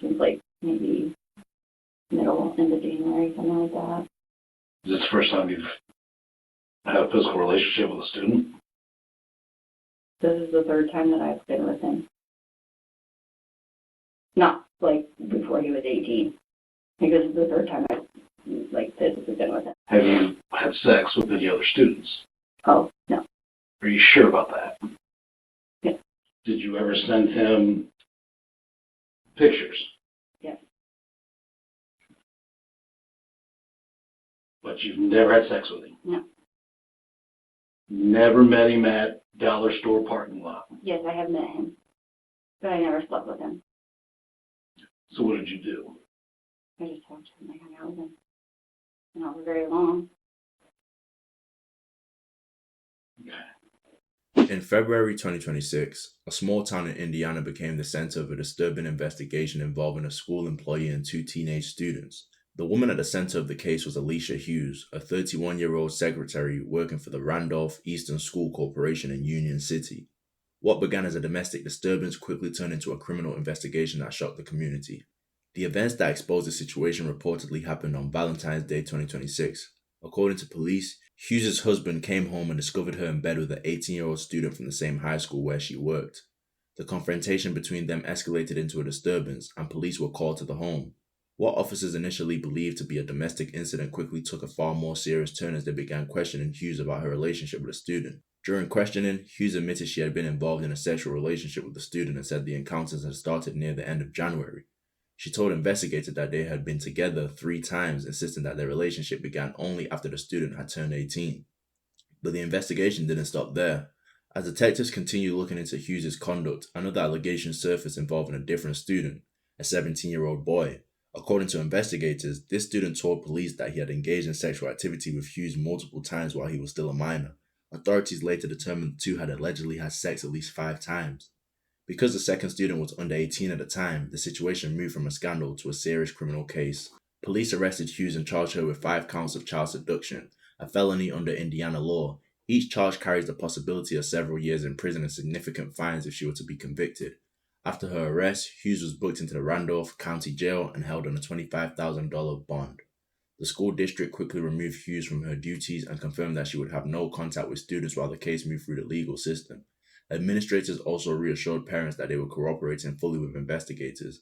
since like maybe end of January, something like that. Is this the first time you've had a physical relationship with a student? This is the third time that I've been with him. Not like before he was 18. Because this is the third time I've like physically been with him. Have you had sex with any other students? Oh, no. Are you sure about that? Yeah. Did you ever send him pictures? Yes. But you've never had sex with him? No. Never met him at dollar store parking lot? Yes, I have met him. But I never slept with him. So what did you do? I just talked to him. I hung out with him. Not for very long. In February 2026, a small town in Indiana became the center of a disturbing investigation involving a school employee and 2 teenage students. The woman at the center of the case was Alicia Hughes, a 31-year-old secretary working for the Randolph Eastern School Corporation in Union City. What began as a domestic disturbance quickly turned into a criminal investigation that shocked the community. The events that exposed the situation reportedly happened on Valentine's Day 2026. According to police, Hughes' husband came home and discovered her in bed with an 18-year-old student from the same high school where she worked. The confrontation between them escalated into a disturbance, and police were called to the home. What officers initially believed to be a domestic incident quickly took a far more serious turn as they began questioning Hughes about her relationship with the student. During questioning, Hughes admitted she had been involved in a sexual relationship with the student and said the encounters had started near the end of January. She told investigators that they had been together 3 times, insisting that their relationship began only after the student had turned 18. But the investigation didn't stop there. As detectives continued looking into Hughes' conduct, another allegation surfaced involving a different student, a 17-year-old boy. According to investigators, this student told police that he had engaged in sexual activity with Hughes multiple times while he was still a minor. Authorities later determined the two had allegedly had sex at least 5 times. Because the second student was under 18 at the time, the situation moved from a scandal to a serious criminal case. Police arrested Hughes and charged her with 5 counts of child seduction, a felony under Indiana law. Each charge carries the possibility of several years in prison and significant fines if she were to be convicted. After her arrest, Hughes was booked into the Randolph County Jail and held on a $25,000 bond. The school district quickly removed Hughes from her duties and confirmed that she would have no contact with students while the case moved through the legal system. Administrators also reassured parents that they were cooperating fully with investigators.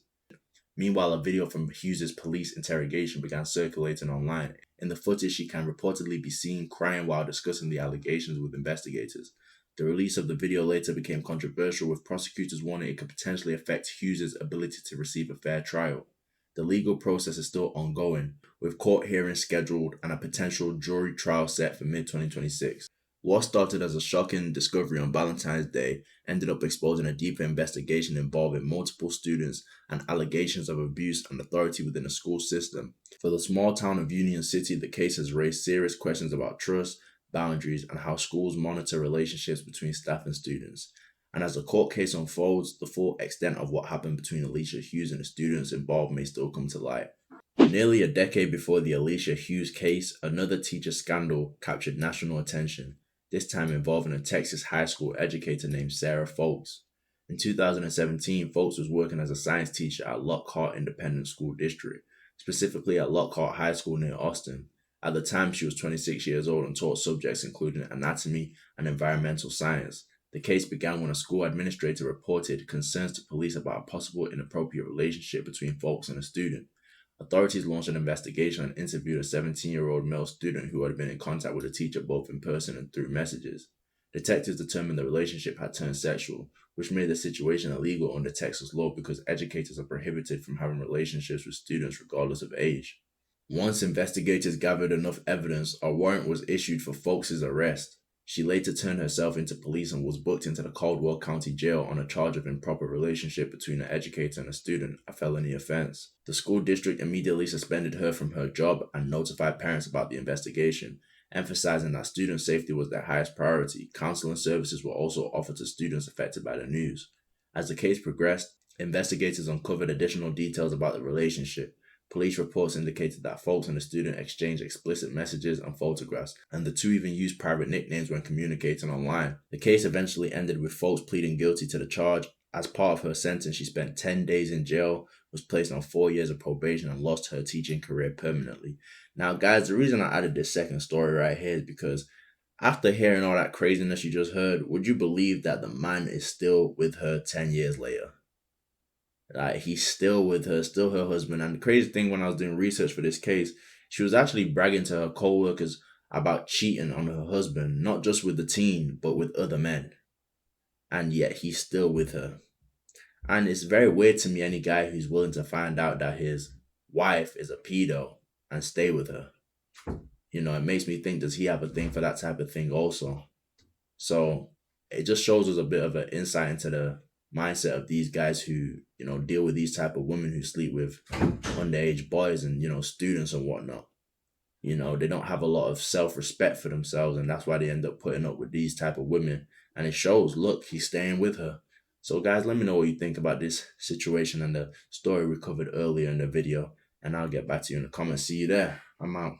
Meanwhile, a video from Hughes' police interrogation began circulating online. In the footage, she can reportedly be seen crying while discussing the allegations with investigators. The release of the video later became controversial, with prosecutors warning it could potentially affect Hughes' ability to receive a fair trial. The legal process is still ongoing, with court hearings scheduled and a potential jury trial set for mid-2026. What started as a shocking discovery on Valentine's Day ended up exposing a deeper investigation involving multiple students and allegations of abuse and authority within the school system. For the small town of Union City, the case has raised serious questions about trust, boundaries, and how schools monitor relationships between staff and students. And as the court case unfolds, the full extent of what happened between Alicia Hughes and the students involved may still come to light. Nearly a decade before the Alicia Hughes case, another teacher scandal captured national attention, this time involving a Texas high school educator named Sarah Folks. In 2017, Folks was working as a science teacher at Lockhart Independent School District, specifically at Lockhart High School near Austin. At the time, she was 26 years old and taught subjects including anatomy and environmental science. The case began when a school administrator reported concerns to police about a possible inappropriate relationship between Folks and a student. Authorities launched an investigation and interviewed a 17-year-old male student who had been in contact with the teacher both in person and through messages. Detectives determined the relationship had turned sexual, which made the situation illegal under Texas law because educators are prohibited from having relationships with students regardless of age. Once investigators gathered enough evidence, a warrant was issued for Folks' arrest. She later turned herself into police and was booked into the Caldwell County Jail on a charge of improper relationship between an educator and a student, a felony offense. The school district immediately suspended her from her job and notified parents about the investigation, emphasizing that student safety was their highest priority. Counseling services were also offered to students affected by the news. As the case progressed, investigators uncovered additional details about the relationship. Police reports indicated that Folks and the student exchanged explicit messages and photographs, and the two even used private nicknames when communicating online. The case eventually ended with Folks pleading guilty to the charge, As part of her sentence, she spent 10 days in jail, was placed on 4 years of probation, and lost her teaching career permanently. Now, guys, the reason I added this second story right here is because after hearing all that craziness you just heard, would you believe that the man is still with her 10 years later? Like, he's still with her, still her husband. And the crazy thing, when I was doing research for this case, she was actually bragging to her co-workers about cheating on her husband, not just with the teen, but with other men. And yet he's still with her. And it's very weird to me, any guy who's willing to find out that his wife is a pedo and stay with her. You know, it makes me think, does he have a thing for that type of thing also? So it just shows us a bit of an insight into the mindset of these guys who, you know, deal with these type of women who sleep with underage boys and, you know, students and whatnot. You know, they don't have a lot of self-respect for themselves, and that's why they end up putting up with these type of women. And it shows, look, he's staying with her. So guys, let me know what you think about this situation and the story we covered earlier in the video, and I'll get back to you in the comments. See you there. I'm out.